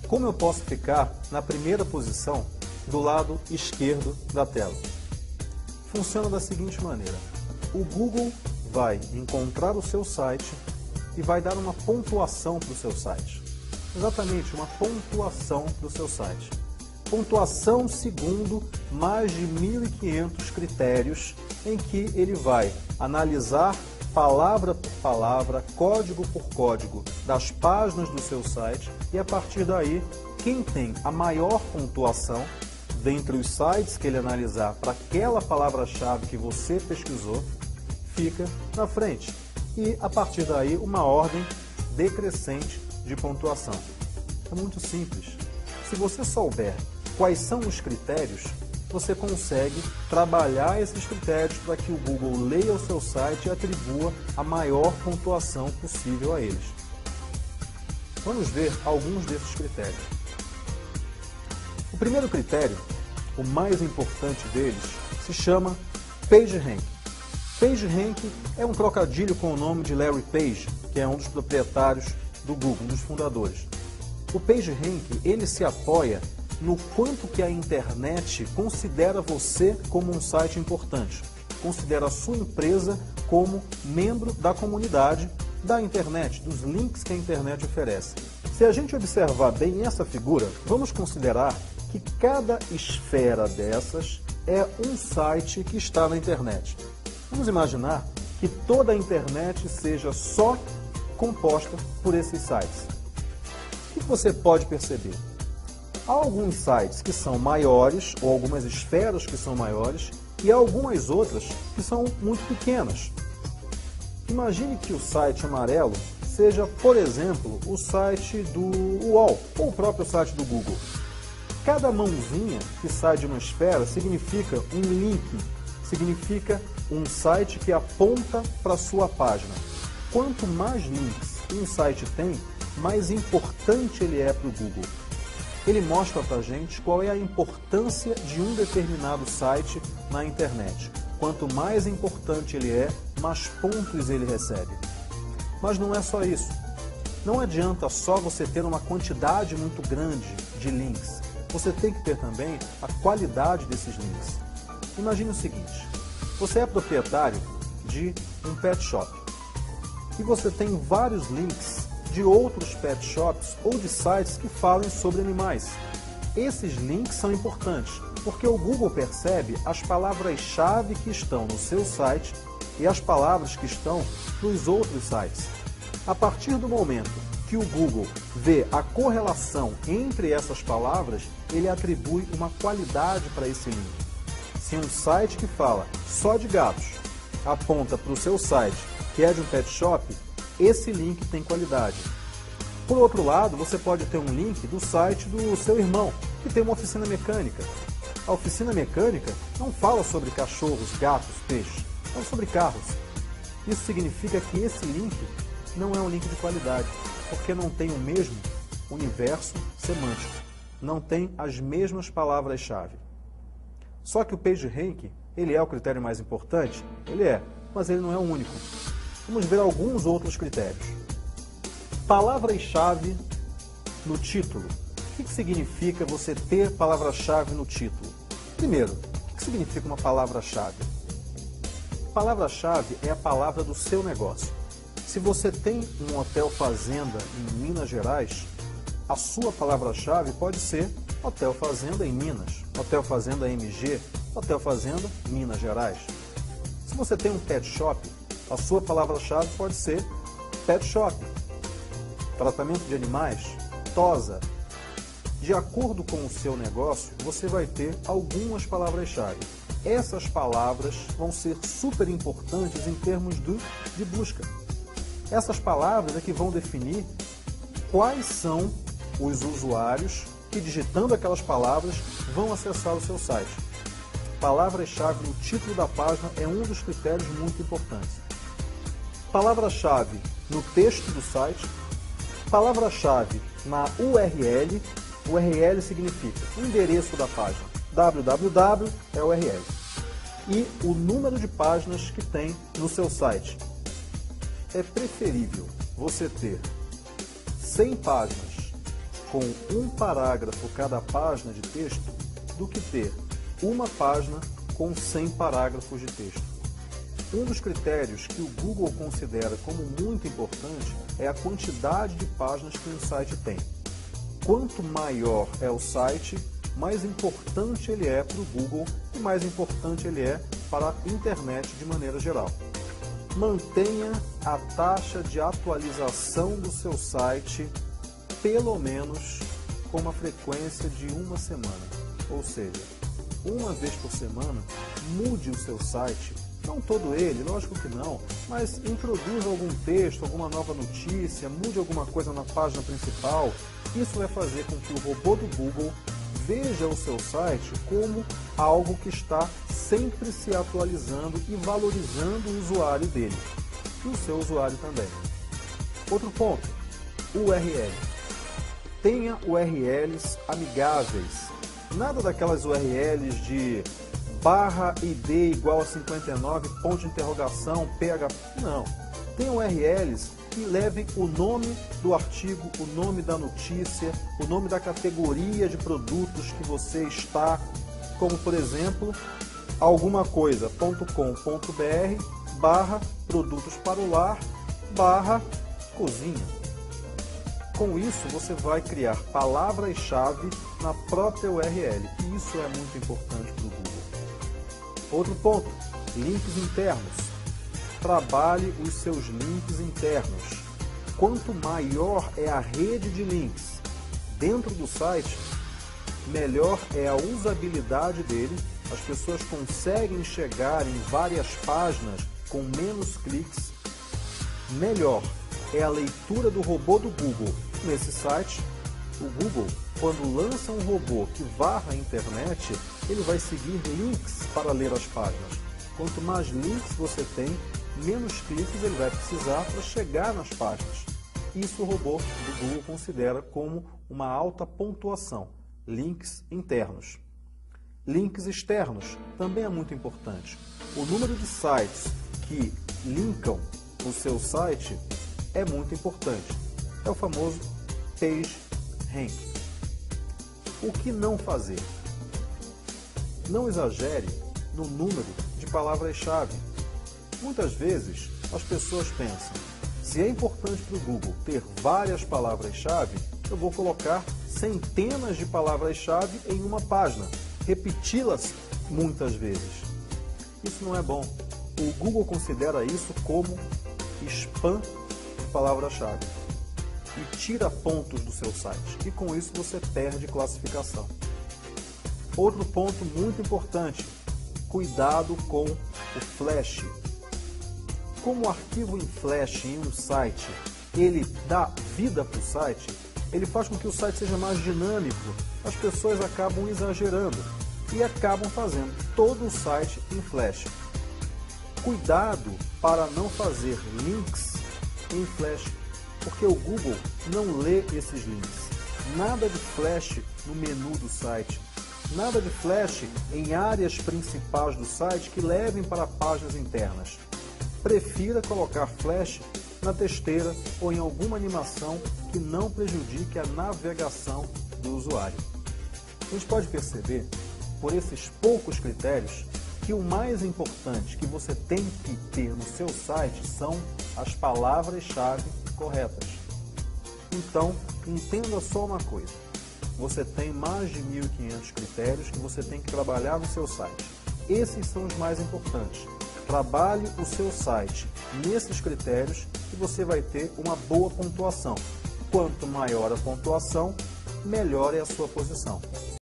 como eu posso ficar na primeira posição do lado esquerdo da tela? Funciona da seguinte maneira. O Google vai encontrar o seu site e vai dar uma pontuação para o seu site. Exatamente, uma pontuação para o seu site. Pontuação segundo mais de 1.500 critérios em que ele vai analisar palavra por palavra, código por código das páginas do seu site e a partir daí, quem tem a maior pontuação dentre os sites que ele analisar para aquela palavra-chave que você pesquisou, fica na frente. E a partir daí, uma ordem decrescente de pontuação. É muito simples. Se você souber quais são os critérios, você consegue trabalhar esses critérios para que o Google leia o seu site e atribua a maior pontuação possível a eles. Vamos ver alguns desses critérios. O primeiro critério, o mais importante deles, se chama PageRank. PageRank é um trocadilho com o nome de Larry Page, que é um dos proprietários do Google, um dos fundadores. O PageRank, ele se apoia no quanto que a internet considera você como um site importante, considera a sua empresa como membro da comunidade da internet, dos links que a internet oferece. Se a gente observar bem essa figura, vamos considerar que cada esfera dessas é um site que está na internet. Vamos imaginar que toda a internet seja só composta por esses sites. O que você pode perceber? Há alguns sites que são maiores, ou algumas esferas que são maiores, e há algumas outras que são muito pequenas. Imagine que o site amarelo seja, por exemplo, o site do UOL, ou o próprio site do Google. Cada mãozinha que sai de uma esfera significa um link, significa um site que aponta para a sua página. Quanto mais links um site tem, mais importante ele é para o Google. Ele mostra para a gente qual é a importância de um determinado site na internet. Quanto mais importante ele é, mais pontos ele recebe. Mas não é só isso. Não adianta só você ter uma quantidade muito grande de links. Você tem que ter também a qualidade desses links. Imagine o seguinte, você é proprietário de um pet shop e você tem vários links de outros pet shops ou de sites que falem sobre animais. Esses links são importantes, porque o Google percebe as palavras-chave que estão no seu site e as palavras que estão nos outros sites. A partir do momento que o Google vê a correlação entre essas palavras, ele atribui uma qualidade para esse link. Se um site que fala só de gatos aponta para o seu site que é de um pet shop, esse link tem qualidade. Por outro lado, você pode ter um link do site do seu irmão, que tem uma oficina mecânica. A oficina mecânica não fala sobre cachorros, gatos, peixes, fala sobre carros. Isso significa que esse link não é um link de qualidade, porque não tem o mesmo universo semântico, não tem as mesmas palavras-chave. Só que o PageRank, ele é o critério mais importante? Ele é, mas ele não é o único. Vamos ver alguns outros critérios. Palavras-chave no título. O que significa você ter palavra-chave no título? Primeiro, o que significa uma palavra-chave? Palavra-chave é a palavra do seu negócio. Se você tem um hotel fazenda em Minas Gerais, a sua palavra-chave pode ser Hotel Fazenda em Minas, Hotel Fazenda MG, Hotel Fazenda Minas Gerais. Se você tem um pet shop, a sua palavra-chave pode ser pet shop, tratamento de animais, tosa. De acordo com o seu negócio, você vai ter algumas palavras-chave. Essas palavras vão ser super importantes em termos de busca. Essas palavras é que vão definir quais são os usuários que, digitando aquelas palavras, vão acessar o seu site. Palavras-chave no título da página é um dos critérios muito importantes. Palavra-chave no texto do site, palavra-chave na URL, URL significa endereço da página, www é URL, e o número de páginas que tem no seu site. É preferível você ter 100 páginas com um parágrafo cada página de texto do que ter uma página com 100 parágrafos de texto. Um dos critérios que o Google considera como muito importante é a quantidade de páginas que um site tem. Quanto maior é o site, mais importante ele é para o Google e mais importante ele é para a internet de maneira geral. Mantenha a taxa de atualização do seu site pelo menos com uma frequência de uma semana. Ou seja, uma vez por semana, mude o seu site, não todo ele, lógico que não, mas introduza algum texto, alguma nova notícia, mude alguma coisa na página principal. Isso vai fazer com que o robô do Google veja o seu site como algo que está sempre se atualizando e valorizando o usuário dele, e o seu usuário também. Outro ponto, URL. Tenha URLs amigáveis, nada daquelas URLs de /id igual a 59, ponto de interrogação, PHP, não. Tem URLs que levem o nome do artigo, o nome da notícia, o nome da categoria de produtos que você está, como por exemplo, algumacoisa.com.br/produtos para o lar /cozinha. Com isso, você vai criar palavras-chave na própria URL, e isso é muito importante para o Google. Outro ponto, links internos. Trabalhe os seus links internos. Quanto maior é a rede de links dentro do site, melhor é a usabilidade dele, as pessoas conseguem chegar em várias páginas com menos cliques, melhor é a leitura do robô do Google nesse site. O Google, quando lança um robô que varra a internet, ele vai seguir links para ler as páginas. Quanto mais links você tem, menos cliques ele vai precisar para chegar nas páginas. Isso o robô do Google considera como uma alta pontuação. Links internos. Links externos também é muito importante. O número de sites que linkam o seu site é muito importante. É o famoso PageRank. O que não fazer? Não exagere no número de palavras-chave. Muitas vezes as pessoas pensam, se é importante para o Google ter várias palavras-chave, eu vou colocar centenas de palavras-chave em uma página, repeti-las muitas vezes. Isso não é bom. O Google considera isso como spam de palavra-chave e tira pontos do seu site, e com isso você perde classificação. Outro ponto muito importante, cuidado com o flash. Como o arquivo em flash em um site, ele dá vida para o site, ele faz com que o site seja mais dinâmico, as pessoas acabam exagerando e acabam fazendo todo o site em flash. Cuidado para não fazer links em flash, porque o Google não lê esses links. Nada de flash no menu do site, nada de flash em áreas principais do site que levem para páginas internas. Prefira colocar flash na testeira ou em alguma animação que não prejudique a navegação do usuário. A gente pode perceber, por esses poucos critérios, que o mais importante que você tem que ter no seu site são as palavras-chave corretas. Então, entenda só uma coisa. Você tem mais de 1.500 critérios que você tem que trabalhar no seu site. Esses são os mais importantes. Trabalhe o seu site nesses critérios e você vai ter uma boa pontuação. Quanto maior a pontuação, melhor é a sua posição.